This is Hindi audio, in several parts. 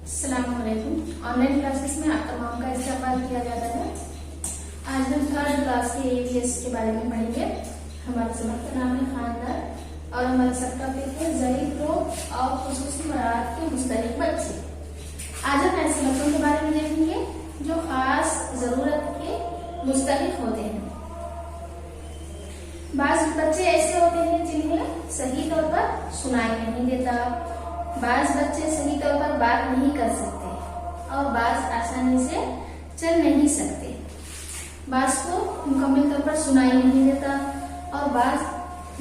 अस्सलामुअलैकुम। ऑनलाइन क्लासेस में आप तमाम का इस्तेमाल किया जाता है। आज हम थर्ड क्लास के ABS के बारे में पढ़ेंगे। हमारे सबक का नाम है खानदान और हमारा सबक टॉपिक है ज़ईफ लोग और खुसूसी मराहत के मुस्तहिक बच्चे। आज हम ऐसे बच्चों के बारे में देखेंगे जो खास जरूरत के मुस्तहिक होते हैं। बाज बच्चे ऐसे होते हैं जिन्हें सही तौर पर सुनाई नहीं देता, बाज बच्चे सही तौर पर बात नहीं कर सकते और बाज आसानी से चल नहीं सकते, बाज को मुकम्मल तौर पर सुनाई नहीं देता और बाज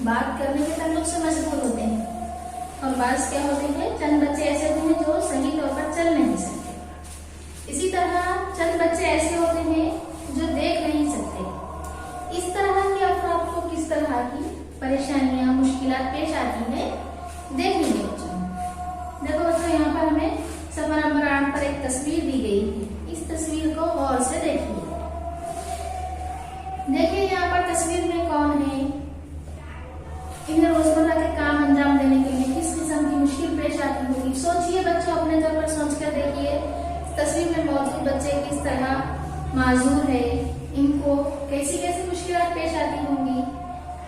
बात करने के ताल्लुक से मशगूल होते हैं और बाज क्या होते हैं, चंद बच्चे ऐसे होते हैं जो सही तौर पर चल नहीं सकते। इसी तरह चंद बच्चे ऐसे होते हैं जो देख नहीं सकते। इस तरह के अफराद को किस तरह की परेशानियां मुश्किलात पेश आती है देखेंगे बच्चों। देखो बच्चों, यहाँ पर हमें सफर नंबर 8 पर एक तस्वीर दी गई है। इस तस्वीर को गौर से देखिए। देखिए यहाँ पर तस्वीर में कौन है। इन्हें रोजमर्रा के काम अंजाम देने के लिए किस किस्म की मुश्किल पेश आती होगी। सोचिए बच्चों, अपने तौर पर सोचकर देखिए तस्वीर में मौजूद बच्चे किस तरह माजूर है, इनको कैसी कैसी मुश्किलात पेश आती होंगी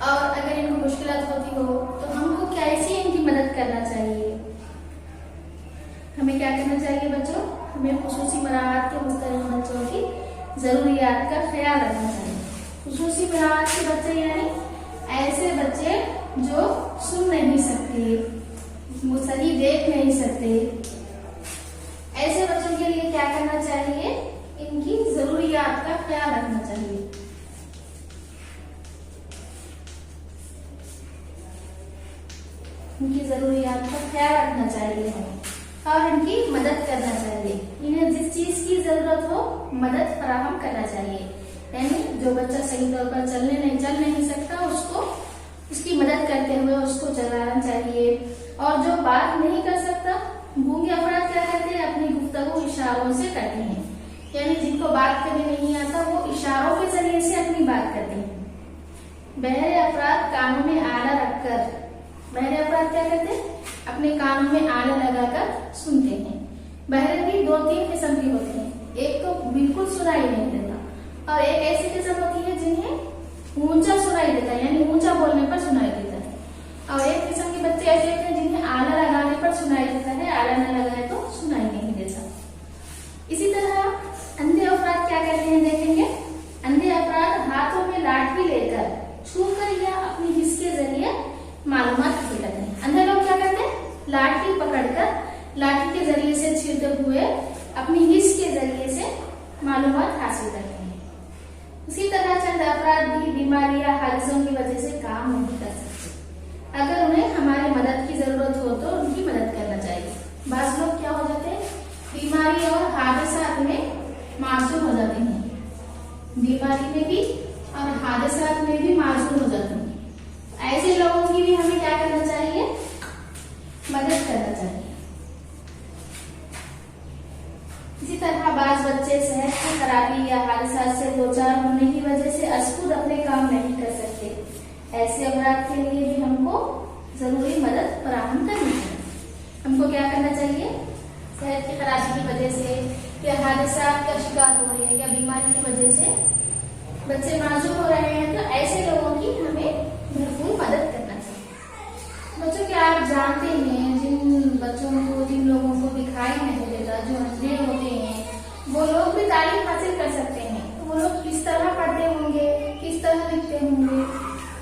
और अगर इनको मुश्किलात होती हो तो हमको कैसे इनकी मदद करना चाहिए। हमें क्या करना चाहिए बच्चों, हमें खुसूसी मराहत के मुस्तहिक बच्चों की जरूरियात का ख्याल रखना चाहिए। खुसूसी मराहत के बच्चे यानी ऐसे बच्चे जो सुन नहीं सकते, सही देख नहीं सकते, ऐसे बच्चों के लिए क्या करना चाहिए, इनकी जरूरियात का ख्याल रखना चाहिए। इनकी जरूरियात का ख्याल रखना चाहिए हमें और इनकी मदद करना चाहिए। इन्हें जिस चीज की जरूरत हो मदद फराहम करना चाहिए। यानी जो बच्चा सही तौर पर चल नहीं सकता उसको उसकी मदद करते हुए उसको चलाना चाहिए। और जो बात नहीं कर सकता, गूंगे अफराद क्या करते हैं, अपनी गुफ्तगू इशारों से करते हैं। यानी जिनको बात करने नहीं आता वो इशारों के जरिए से अपनी बात करते हैं। बहरे अफराद कानों में आला रखकर, बहरे अफराद क्या करते हैं, अपने कानों में आला लगाकर सुनते हैं। बहरे भी 2-3 किस्म की होती हैं। एक तो बिल्कुल सुनाई नहीं देता और एक ऐसी किस्म होती है जिन्हें ऊंचा सुनाई देता है, यानी ऊंचा बोलने पर सुनाई देता है। और एक किस्म के बच्चे ऐसे होते हैं जिन्हें आला लगाने पर सुनाई देता है, आला न लगाए तो सुनाई नहीं देता। इसी तरह अंधे अफराद क्या करते हैं देखेंगे। अंधे अफराद हाथों में लाठी लेकर छूकर या अपनी हिस्स के जरिए मालूमात हासिल करते हैं। अंधे लोग क्या करते हैं, लाठी पकड़कर लाठी के जरिए से छीलते हुए अपनी हिस्स के जरिए से मालूमात हासिल करते हैं। उसी तरह चंद अफराद भी बीमारी या हादसों की वजह से काम नहीं कर सकते। अगर उन्हें हमारी मदद की जरूरत हो तो उनकी मदद करना चाहिए। बाज लोग क्या हो जाते हैं, बीमारी और हादसात में माजूर हो जाते हैं। बीमारी में भी और हादसात में भी माजूर हो जाते हैं। ऐसे लोगों की भी हमें क्या करना चाहिए, मदद करना चाहिए। इसी तरह बाज बच्चे सेहत की खराबी या हादसा से दो-चार होने की वजह से खुद अपने काम नहीं कर सकते। ऐसे अफराद के लिए भी हमको जरूरी मदद फराहम करनी चाहिए। हमको क्या करना चाहिए, सेहत की खराबी की वजह से या हादसा का शिकार हो रहे हैं या बीमारी की वजह से बच्चे माजूर हो रहे हैं तो ऐसे लोगों की हमें भरपूर मदद करना चाहिए। बच्चों क्या आप जानते हैं जिन बच्चों को, जिन लोगों को दिखाई नहीं देता, जो अंधे होते हैं, वो लोग भी तालीम हासिल कर सकते हैं। तो वो लोग किस तरह पढ़ते होंगे, किस तरह लिखते होंगे,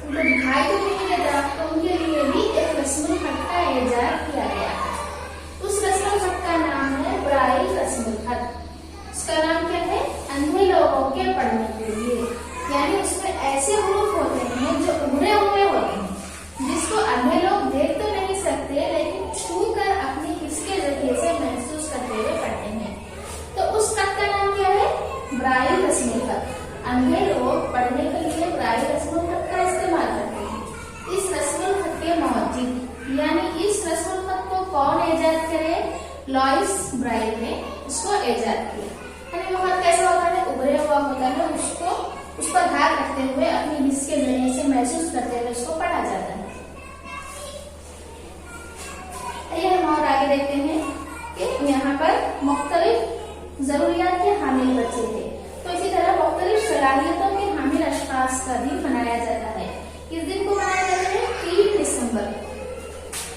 उनको दिखाई तो नहीं देता, तो उनके लिए भी एक रस्मुल खत का इजाद किया गया है। उस रस्मुल खत का नाम है ब्राइल रस्मुल खत। उसका नाम क्या है, अंधे लोगों के पढ़ने के लिए। यानी उसमें ऐसे हुरूफ होते हैं जो उभरे हुए होते हैं, जिसको अंधे लोग देख तो नहीं सकते लेकिन छूकर अपनी हिस्स के जरिए से महसूस करते हुए पढ़ते हैं। तो उस खत का नाम क्या है, ब्राइल रस्मुल खत। अंधे लोग पढ़ने के लिए ब्राइल रस्मुल खत का इस्तेमाल करते हैं। इस रस्मुल खत के मौजूद यानी इस रस्मुल खत को कौन ईजाद करे, लॉइस ब्राइल ने उसको ईजाद किया। यानी वो खत कैसा होता है, उभरे हुआ होता है, उसको उस पर हाथ रखते हुए अपनी हिस्स के जरिए से महसूस करते हुए उसको पढ़ा जाता है। हम और आगे देखते हैं कि के यहाँ पर मुख्तलिफ जरूरियात के हामिल बच्चे थे। तो इसी तरह मुख्तलिफ सलाहियतों के हामिल अशखास का दिन मनाया जाता है। किस दिन को मनाया जाता है? 3 दिसंबर।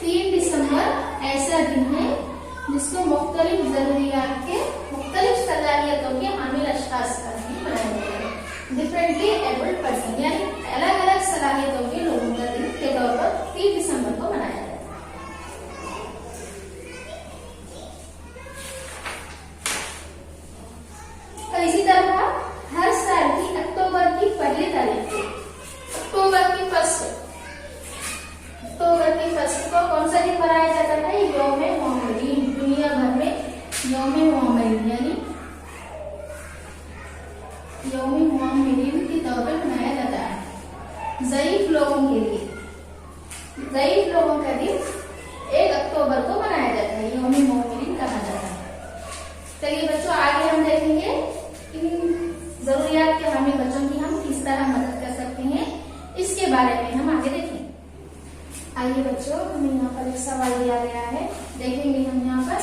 3 दिसंबर ऐसा दिन है जिसको मुख्तलिफ जरूरियात के, मुख्तलिफ सलाहियतों के हामिल अशखास का दिन मनाया जाता है। डिफरेंटली एबल्ड पर्सन, यानी अलग अलग सलाहियतों के लोगों का दिन के तौर पर 3 दिसंबर को मनाया जाता है। तो इसी तरह हर साल की अक्टूबर की पहली तारीख को, अक्टूबर की फर्स्ट को कौन सा दिन मनाया जाता है? यौम-ए मोहम्मदीन। दुनिया भर में यौम-ए मोहम्मदीन यानी यौम-ए मोहम्मदीन के तौर पर मनाया जाता है। ज़ईफ लोगों के लिए, ज़ईफ लोगों का दिन 1 अक्टूबर को मनाया जाता है, यौम-ए मोहम्मदीन कहा जाता है। चलिए बच्चों, आगे हम देखेंगे इन जरूरियात के हामिल बच्चों की हम किस तरह मदद कर सकते हैं, इसके बारे में हम आगे देखेंगे। आइए बच्चों, हमें यहाँ पर एक सवाल दिया गया है, देखेंगे हम यहाँ पर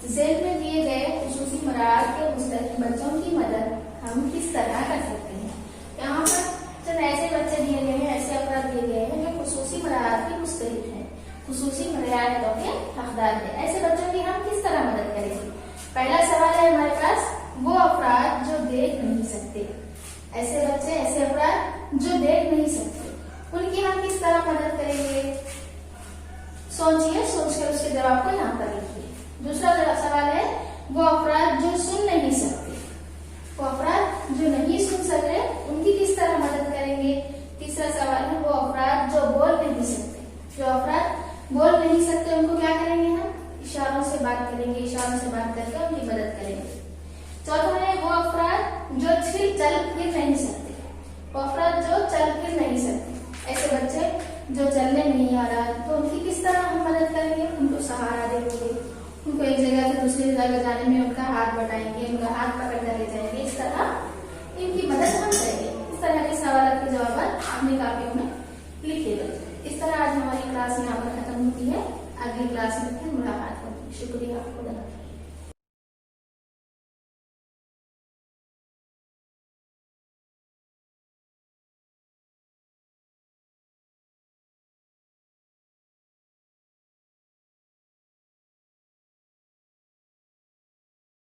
जेल में दिए गए खुसूसी मराहत के मुस्तहिक बच्चों की मदद हम किस तरह कर सकते हैं। यहाँ पर चंद ऐसे बच्चे दिए गए हैं, ऐसे अफराद दिए गए हैं जो खुसूसी मराहत के मुस्तहिक हैं, खुसूसी मराहतों के हकदार हैं। ऐसे बच्चों की हम किस तरह मदद करेंगे? पहला सवाल है हमारे पास, वो अफराद जो देख नहीं सकते। ऐसे बच्चे, ऐसे अफराद जो देख नहीं सकते, उनकी हम किस तरह मदद करेंगे? सोचिए, सोचकर उसके जवाब को यहाँ पर लिखिए। दूसरा सवाल है, वो अफराद जो सुन नहीं सकते, वो अफराद जो नहीं सुन सकते, उनकी किस तरह मदद करेंगे? तीसरा सवाल है, वो अफराद जो बोल नहीं सकते, जो अफराद बोल नहीं सकते उनको क्या करेंगे? हम इशारों से बात करेंगे, इशारों से बात करके उनकी मदद करेंगे। चौथा है, वो अफराद जो चल फिर नहीं सकते, वो अफराद जो चल फिर नहीं सकते, ऐसे बच्चे जो चलने नहीं आ रहा, तो उनकी किस तरह हम मदद करेंगे? उनको सहारा देंगे, उनको एक जगह से दूसरी जगह जाने में उनका हाथ बढ़ाएंगे, उनका हाथ पकड़ कर ले जाएंगे, इस तरह इनकी मदद हम करेंगे। इस तरह के सवाल के जवाब अपनी कापियों में लिखिएगा। इस तरह आज हमारी क्लास यहाँ पर खत्म होती है। अगली क्लास में फिर मुलाकात होगी। शुक्रिया, खुदा हाफिज़।